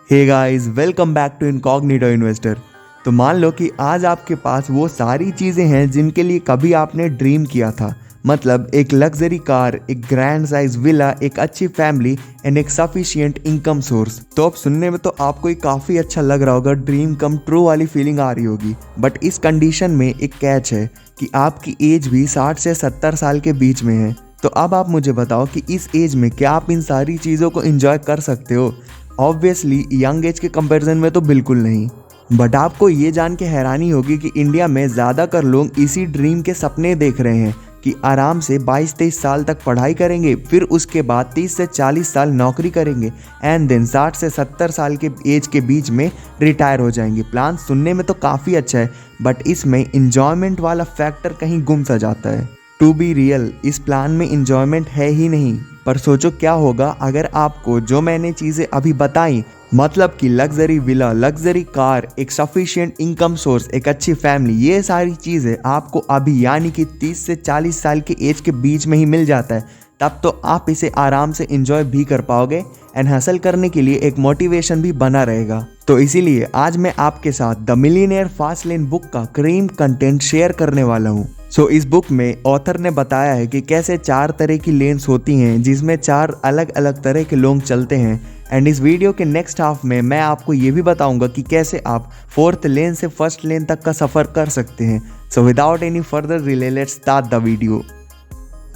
Hey guys, welcome back to Incognito Investor. तो मान लो कि आज आपके पास वो सारी चीज़ें हैं जिनके लिए कभी आपने ड्रीम किया था। मतलब एक लग्जरी कार, एक ग्रैंड साइज विला, एक अच्छी फैमिली एंड एक सफिशिएंट इनकम सोर्स। तो अब सुनने में तो आपको ये काफ़ी अच्छा लग रहा होगा, ड्रीम कम ट्रू वाली फीलिंग आ रही होगी। बट इस कंडीशन में एक कैच है कि आपकी एज भी 60 से 70 साल के बीच में है। तो अब आप मुझे बताओ कि इस एज में क्या आप इन सारी चीज़ों को एंजॉय कर सकते हो? ऑब्वियसली यंग एज के कंपैरिजन में तो बिल्कुल नहीं। बट आपको ये जान के हैरानी होगी कि इंडिया में ज़्यादातर लोग इसी ड्रीम के सपने देख रहे हैं कि आराम से 22-23 साल तक पढ़ाई करेंगे, फिर उसके बाद 30 से 40 साल नौकरी करेंगे एंड देन 60 से 70 साल के एज के बीच में रिटायर हो जाएंगे। प्लान सुनने में तो काफ़ी अच्छा है, बट इसमें इंजॉयमेंट वाला फैक्टर कहीं गुम सा जाता है। टू बी रियल, इस प्लान में इंजॉयमेंट है ही नहीं। पर सोचो क्या होगा अगर आपको जो मैंने चीज़ें अभी बताई, मतलब कि लग्जरी विला, लग्जरी कार, एक सफिशिएंट इनकम सोर्स, एक अच्छी फैमिली, ये सारी चीज़ें आपको अभी यानी कि 30 से 40 साल के एज के बीच में ही मिल जाता है। तब तो आप इसे आराम से एंजॉय भी कर पाओगे एंड हासिल करने के लिए एक मोटिवेशन भी बना रहेगा। तो इसीलिए आज मैं आपके साथ the millionaire fast lane book का क्रीम कंटेंट शेयर करने वाला हूँ। सो इस बुक में ऑथर ने बताया है कि कैसे 4 तरह की लेन्स होती हैं जिसमें 4 अलग अलग तरह के लोग चलते हैं। एंड इस वीडियो के नेक्स्ट हाफ में मैं आपको ये भी बताऊंगा कि कैसे आप 4th लेन से 1st लेन तक का सफ़र कर सकते हैं। So without any further delay let's start the video.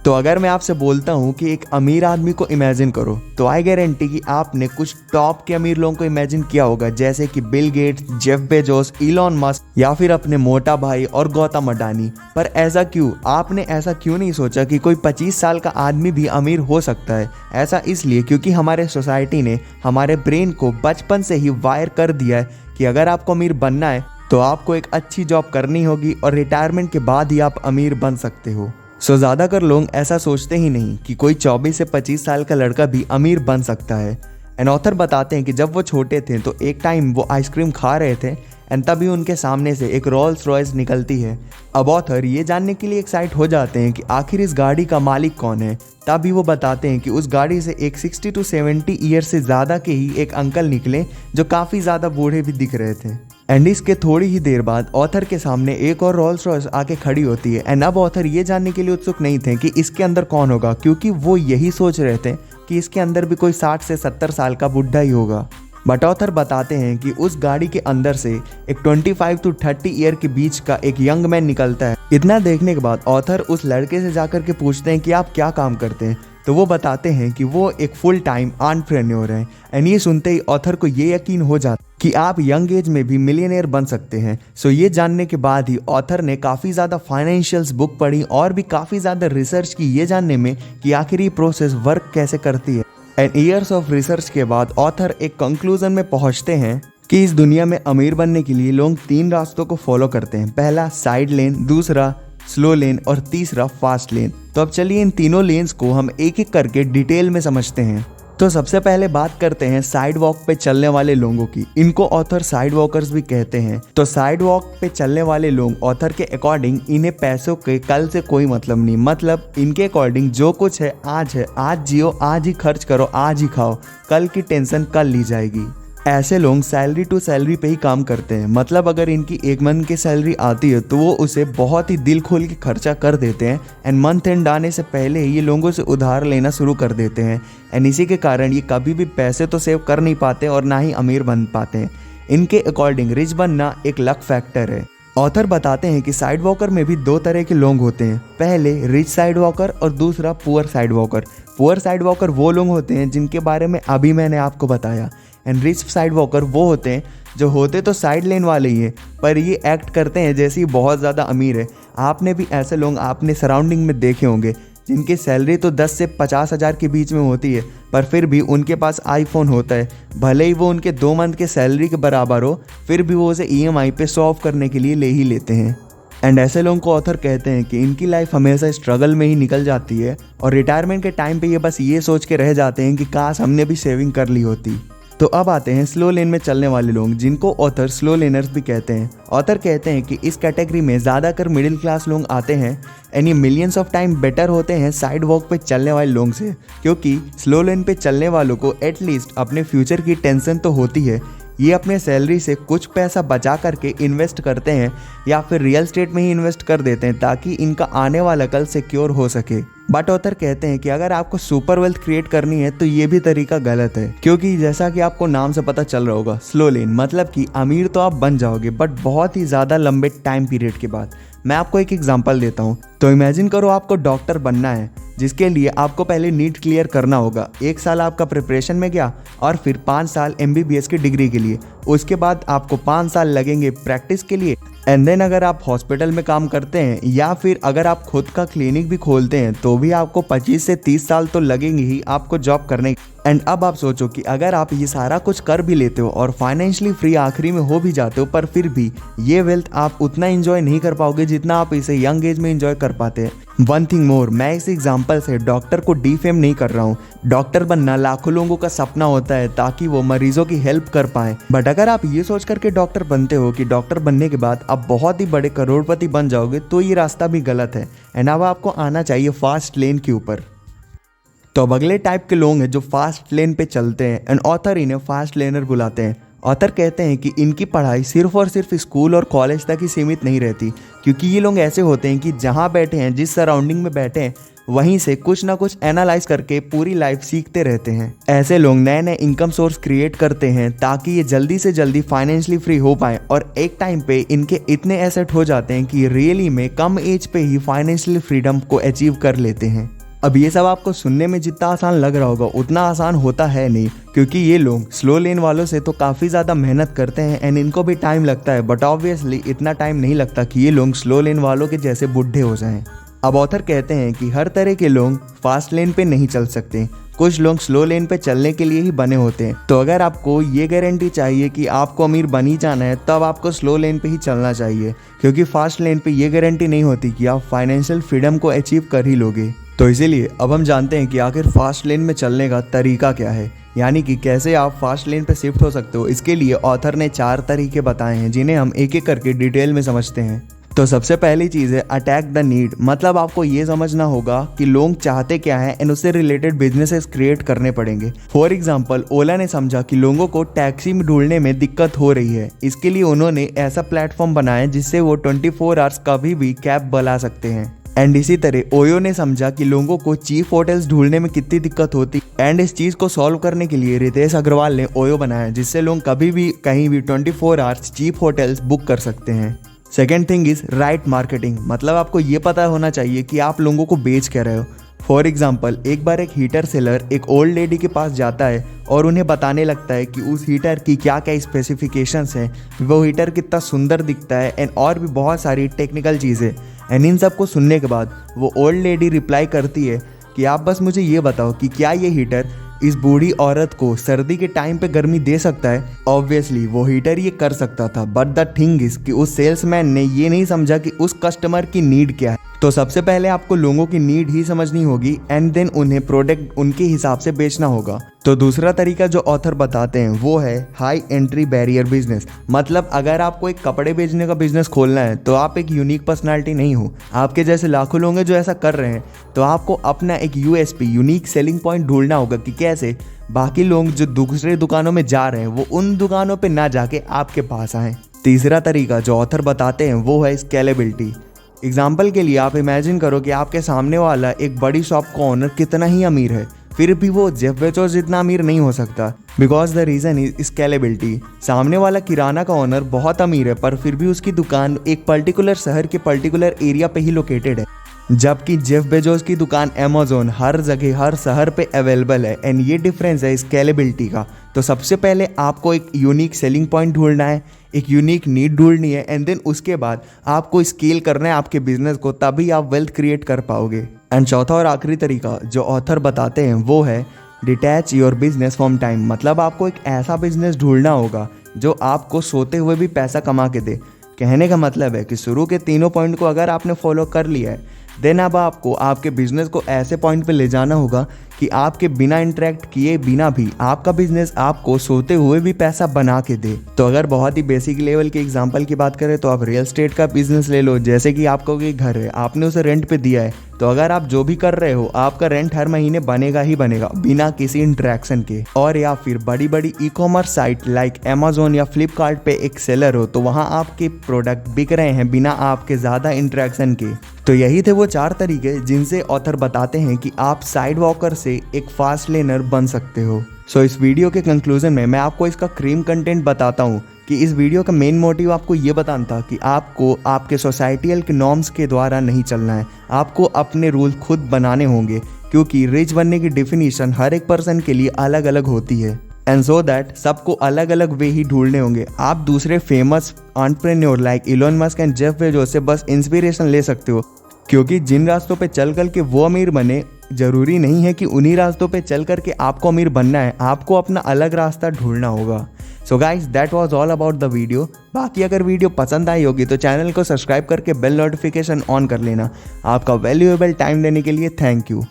तो अगर मैं आपसे बोलता हूँ कि एक अमीर आदमी को इमेजिन करो, तो आई गारंटी कि आपने कुछ टॉप के अमीर लोगों को इमेजिन किया होगा, जैसे कि Bill Gates, Jeff Bezos, Elon Musk या फिर अपने मोटा भाई और गौतम अडानी। पर ऐसा क्यों? आपने ऐसा क्यों नहीं सोचा कि कोई 25 साल का आदमी भी अमीर हो सकता है? ऐसा इसलिए क्योंकि हमारे सोसाइटी ने हमारे ब्रेन को बचपन से ही वायर कर दिया है कि अगर आपको अमीर बनना है तो आपको एक अच्छी जॉब करनी होगी और रिटायरमेंट के बाद ही आप अमीर बन सकते हो। सो ज़्यादातर लोग ऐसा सोचते ही नहीं कि कोई 24 से 25 साल का लड़का भी अमीर बन सकता है। एंड ऑथर बताते हैं कि जब वो छोटे थे तो एक टाइम वो आइसक्रीम खा रहे थे एंड तभी उनके सामने से एक रोल्स रॉयस निकलती है। अब ऑथर ये जानने के लिए एक्साइट हो जाते हैं कि आखिर इस गाड़ी का मालिक कौन है। तभी वो बताते हैं कि उस गाड़ी से एक 60 to 70 ईयर से ज़्यादा के ही एक अंकल निकले जो काफ़ी ज़्यादा बूढ़े भी दिख रहे थे। एंड इसके थोड़ी ही देर बाद ऑथर के सामने एक और रोल्स रॉयस आके खड़ी होती है। एंड अब ऑथर ये जानने के लिए उत्सुक नहीं थे कि इसके अंदर कौन होगा, क्योंकि वो यही सोच रहे थे कि इसके अंदर भी कोई 60 से 70 साल का बुढ़ा ही होगा। बट ऑथर बताते हैं कि उस गाड़ी के अंदर से एक 25 to 30 ईयर के बीच का एक यंग मैन निकलता है। इतना देखने के बाद ऑथर उस लड़के से जाकर के पूछते हैं कि आप क्या काम करते हैं। तो वो बताते हैं कि वो एक फुल टाइम एंटरप्रेन्योर हैं। एंड ये सुनते ही ऑथर को ये यकीन हो जाता कि आप यंग एज में भी मिलियनेयर बन सकते हैं। सो ये जानने के बाद ही ऑथर ने काफ़ी ज़्यादा फाइनेंशियल्स बुक पढ़ी और भी काफ़ी ज़्यादा रिसर्च की ये जानने में कि आखिर ये प्रोसेस वर्क कैसे करती है। एंड ईयर्स ऑफ रिसर्च के बाद ऑथर एक कंक्लूजन में पहुंचते हैं कि इस दुनिया में अमीर बनने के लिए लोग 3 रास्तों को फॉलो करते हैं। पहला साइड लेन, दूसरा स्लो लेन और तीसरा फास्ट लेन। तो अब चलिए इन तीनों लेन्स को हम एक एक करके डिटेल में समझते हैं। तो सबसे पहले बात करते हैं साइड वॉक पे चलने वाले लोगों की। इनको ऑथर साइड वॉकर्स भी कहते हैं। तो साइड वॉक पे चलने वाले लोग ऑथर के अकॉर्डिंग इन्हें पैसों के कल से कोई मतलब नहीं। मतलब इनके अकॉर्डिंग जो कुछ है, आज जियो, आज ही खर्च करो, आज ही खाओ, कल की टेंशन कल ली जाएगी। ऐसे लोग सैलरी टू सैलरी पे ही काम करते हैं। मतलब अगर इनकी एक मंथ की सैलरी आती है तो वो उसे बहुत ही दिल खोल के खर्चा कर देते हैं। एंड मंथ एंड आने से पहले ही ये लोगों से उधार लेना शुरू कर देते हैं। एंड इसी के कारण ये कभी भी पैसे तो सेव कर नहीं पाते और ना ही अमीर बन पाते हैं। इनके अकॉर्डिंग रिच बनना एक लक फैक्टर है। ऑथर बताते हैं कि साइड वॉकर में भी 2 तरह के लोग होते हैं। पहले रिच साइड वॉकर और दूसरा poor side walker. Poor side walker वो लोग होते हैं जिनके बारे में अभी मैंने आपको बताया। एंड रिच साइड वॉकर वो होते हैं जो होते तो साइड लेन वाले ही हैं, पर ये एक्ट करते हैं जैसे ही बहुत ज़्यादा अमीर है। आपने भी ऐसे लोग अपने सराउंडिंग में देखे होंगे जिनकी सैलरी तो 10 से 50 हज़ार के बीच में होती है, पर फिर भी उनके पास आईफोन होता है। भले ही वो उनके 2 मंथ के सैलरी के बराबर हो, फिर भी वो उसे EMI पे शो ऑफ करने के लिए ले ही लेते हैं। एंड ऐसे लोगों को ऑथर कहते हैं कि इनकी लाइफ हमेशा स्ट्रगल में ही निकल जाती है और रिटायरमेंट के टाइम पे ये बस ये सोच के रह जाते हैं कि काश हमने भी सेविंग कर ली होती। तो अब आते हैं स्लो लेन में चलने वाले लोग, जिनको ऑथर स्लो लेनर्स भी कहते हैं। ऑथर कहते हैं कि इस कैटेगरी में ज़्यादातर मिडिल क्लास लोग आते हैं एंड ये मिलियंस ऑफ टाइम बेटर होते हैं साइड वॉक पे चलने वाले लोगों से, क्योंकि स्लो लेन पे चलने वालों को एटलीस्ट अपने फ्यूचर की टेंशन तो होती है। ये अपने सैलरी से कुछ पैसा बचा करके इन्वेस्ट करते हैं या फिर रियल स्टेट में ही इन्वेस्ट कर देते हैं ताकि इनका आने वाला कल सिक्योर हो सके। बट ऑथर कहते हैं कि अगर आपको सुपर वेल्थ क्रिएट करनी है तो ये भी तरीका गलत है, क्योंकि जैसा कि आपको नाम से पता चल रहा होगा, स्लो लेन मतलब कि अमीर तो आप बन जाओगे बट बहुत ही ज़्यादा लंबे टाइम पीरियड के बाद। मैं आपको एक एग्जांपल देता हूँ। तो इमेजिन करो आपको डॉक्टर बनना है, जिसके लिए आपको पहले नीट क्लियर करना होगा। 1 साल आपका प्रिपरेशन में गया और फिर 5 साल MBBS की डिग्री के लिए। उसके बाद आपको 5 साल लगेंगे प्रैक्टिस के लिए। एंड देन अगर आप हॉस्पिटल में काम करते हैं या फिर अगर आप खुद का क्लिनिक भी खोलते हैं तो भी आपको 25 से 30 साल तो लगेंगे ही आपको जॉब करने। एंड अब आप सोचो कि अगर आप ये सारा कुछ कर भी लेते हो और फाइनेंशियली फ्री आखिरी में हो भी जाते हो, पर फिर भी ये वेल्थ आप उतना एंजॉय नहीं कर पाओगे जितना आप इसे यंग एज में एंजॉय कर पाते हैं। वन थिंग मोर, मैं इस एग्जाम्पल से डॉक्टर को डिफेम नहीं कर रहा हूँ। डॉक्टर बनना लाखों लोगों का सपना होता है ताकि वो मरीजों की हेल्प कर पाए। बट अगर आप ये सोच करके डॉक्टर बनते हो कि डॉक्टर बनने के बाद आप बहुत ही बड़े करोड़पति बन जाओगे, तो ये रास्ता भी गलत है। एंड अब आपको आना चाहिए फास्ट लेन के ऊपर। तो अब अगले टाइप के लोग हैं जो फास्ट लेन पे चलते हैं एंड ऑथर इन्हें फास्ट लेनर बुलाते हैं। ऑथर कहते हैं कि इनकी पढ़ाई सिर्फ और सिर्फ स्कूल और कॉलेज तक ही सीमित नहीं रहती, क्योंकि ये लोग ऐसे होते हैं कि जहाँ बैठे हैं, जिस सराउंडिंग में बैठे हैं, वहीं से कुछ ना कुछ एनालाइज करके पूरी लाइफ सीखते रहते हैं। ऐसे लोग नए नए इनकम सोर्स क्रिएट करते हैं ताकि ये जल्दी से जल्दी फाइनेंशियली फ्री हो पाए, और एक टाइम पे इनके इतने एसेट हो जाते हैं कि रियली में कम एज पे ही फाइनेंशियल फ्रीडम को अचीव कर लेते हैं। अब ये सब आपको सुनने में जितना आसान लग रहा होगा उतना आसान होता है नहीं, क्योंकि ये लोग स्लो लेन वालों से तो काफ़ी ज़्यादा मेहनत करते हैं एंड इनको भी टाइम लगता है। बट ऑब्वियसली इतना टाइम नहीं लगता कि ये लोग स्लो लेन वालों के जैसे बुढ़े हो जाएं। अब ऑथर कहते हैं कि हर तरह के लोग फास्ट लेन पे नहीं चल सकते, कुछ लोग स्लो लेन पे चलने के लिए ही बने होते हैं। तो अगर आपको ये गारंटी चाहिए कि आपको अमीर बन ही जाना है, तब आपको स्लो लेन पे ही चलना चाहिए, क्योंकि फास्ट लेन पे ये गारंटी नहीं होती कि आप फाइनेंशियल फ्रीडम को अचीव कर ही लोगे। तो इसीलिए अब हम जानते हैं कि आखिर फास्ट लेन में चलने का तरीका क्या है, यानी कि कैसे आप फास्ट लेन पे शिफ्ट हो सकते हो। इसके लिए ऑथर ने 4 तरीके बताए हैं, जिन्हें हम एक एक करके डिटेल में समझते हैं। तो सबसे पहली चीज़ है अटैक द नीड, मतलब आपको ये समझना होगा कि लोग चाहते क्या है एंड उससे रिलेटेड बिजनेसेस क्रिएट करने पड़ेंगे। फॉर एग्जांपल, ओला ने समझा कि लोगों को टैक्सी में ढूंढने में दिक्कत हो रही है। इसके लिए उन्होंने ऐसा प्लेटफॉर्म बनाया जिससे वो 24 आवर्स कभी भी कैब बुला सकते हैं। एंड इसी तरह ओयो ने समझा कि लोगों को चीप होटल्स ढूंढने में कितनी दिक्कत होती, एंड इस चीज़ को सॉल्व करने के लिए रितेश अग्रवाल ने ओयो बनाया, जिससे लोग कभी भी कहीं भी 24 आवर्स चीप होटल्स बुक कर सकते हैं। Second thing is right marketing, मतलब आपको ये पता होना चाहिए कि आप लोगों को बेच क्या रहे हो। फॉर एग्जाम्पल, एक बार एक हीटर सेलर एक ओल्ड लेडी के पास जाता है और उन्हें बताने लगता है कि उस हीटर की क्या क्या स्पेसिफिकेशंस हैं, वो हीटर कितना सुंदर दिखता है एंड और भी बहुत सारी टेक्निकल चीज़ें। एंड इन सब को सुनने के बाद वो ओल्ड लेडी रिप्लाई करती है कि आप बस मुझे ये बताओ कि क्या ये हीटर इस बूढ़ी औरत को सर्दी के टाइम पे गर्मी दे सकता है। ऑब्वियसली वो हीटर ये कर सकता था, बट द थिंग इज कि उस सेल्समैन ने ये नहीं समझा कि उस कस्टमर की नीड क्या है। तो सबसे पहले आपको लोगों की नीड ही समझनी होगी एंड देन उन्हें प्रोडक्ट उनके हिसाब से बेचना होगा। तो दूसरा तरीका जो ऑथर बताते हैं वो है हाई एंट्री बैरियर बिजनेस, मतलब अगर आपको एक कपड़े बेचने का बिजनेस खोलना है तो आप एक यूनिक पर्सनालिटी नहीं हो, आपके जैसे लाखों लोग हैं जो ऐसा कर रहे हैं। तो आपको अपना एक USP यूनिक सेलिंग पॉइंट ढूंढना होगा कि कैसे बाकी लोग जो दूसरे दुकानों में जा रहे हैं वो उन दुकानों पे ना जाके आपके पास आए। तीसरा तरीका जो ऑथर बताते हैं वो है स्केलेबिलिटी। एग्जाम्पल के लिए आप इमेजिन करो कि आपके सामने वाला एक बड़ी शॉप का ओनर कितना ही अमीर है, फिर भी वो जेफ बेजोस जितना अमीर नहीं हो सकता, because the reason is scalability. सामने वाला किराना का ओनर बहुत अमीर है, पर फिर भी उसकी दुकान एक पर्टिकुलर शहर के पर्टिकुलर एरिया पे ही लोकेटेड है, जबकि जेफ बेजोस की दुकान अमेज़न हर जगह हर शहर पे अवेलेबल है। एंड ये डिफरेंस है स्केलेबिलिटी का। तो सबसे पहले आपको एक यूनिक सेलिंग पॉइंट ढूंढना है, एक यूनिक नीड ढूंढनी है, एंड देन उसके बाद आपको स्केल करना है आपके बिजनेस को, तभी आप वेल्थ क्रिएट कर पाओगे। एंड चौथा और आखिरी तरीका जो ऑथर बताते हैं वो है detach your business from time, मतलब आपको एक ऐसा बिजनेस ढूंढना होगा जो आपको सोते हुए भी पैसा कमा के दे। कहने का मतलब है कि शुरू के तीनों पॉइंट को अगर आपने फॉलो कर लिया है, देन अब आपको आपके बिजनेस को ऐसे पॉइंट पे ले जाना होगा कि आपके बिना इंटरेक्ट किए बिना भी आपका बिजनेस आपको सोते हुए भी पैसा बना के दे। तो अगर बहुत ही बेसिक लेवल के एग्जांपल की बात करें तो आप रियल एस्टेट का बिजनेस ले लो। जैसे कि आपका कोई घर है, आपने उसे रेंट पे दिया है, तो अगर आप जो भी कर रहे हो आपका रेंट हर महीने बनेगा ही बनेगा बिना किसी इंटरेक्शन के। और या फिर बड़ी बड़ी e commerce site like Amazon या फ्लिपकार्ट पे एक सेलर हो, तो वहाँ आपके प्रोडक्ट बिक रहे हैं बिना आपके ज़्यादा इंटरेक्शन के। तो यही थे वो 4 तरीके जिनसे ऑथर बताते हैं कि आप साइड वॉकर से एक फास्ट लर्नर बन सकते हो। सो इस वीडियो के कंक्लूजन में मैं आपको इसका क्रीम कंटेंट बताता हूँ कि इस वीडियो का मेन मोटिव आपको ये बताना था कि आपको आपके सोसाइटियल के नॉर्म्स के द्वारा नहीं चलना है, आपको अपने रूल खुद बनाने होंगे, क्योंकि रिच बनने की डेफिनेशन हर एक पर्सन के लिए अलग अलग होती है। एंड सो दैट सबको अलग अलग वे ही ढूंढने होंगे। आप दूसरे famous entrepreneur like Elon Musk and Jeff Bezos से बस इंस्पिरेशन ले सकते हो, क्योंकि जिन रास्तों पे चल कर के वो अमीर बने, जरूरी नहीं है कि उन्हीं रास्तों पे चल करके आपको अमीर बनना है, आपको अपना अलग रास्ता ढूंढना होगा। So guys that was all about the video. बाकी अगर वीडियो पसंद आई होगी तो चैनल को सब्सक्राइब करके बेल नोटिफिकेशन ऑन कर लेना। आपका वैल्यूएबल टाइम देने के लिए थैंक यू।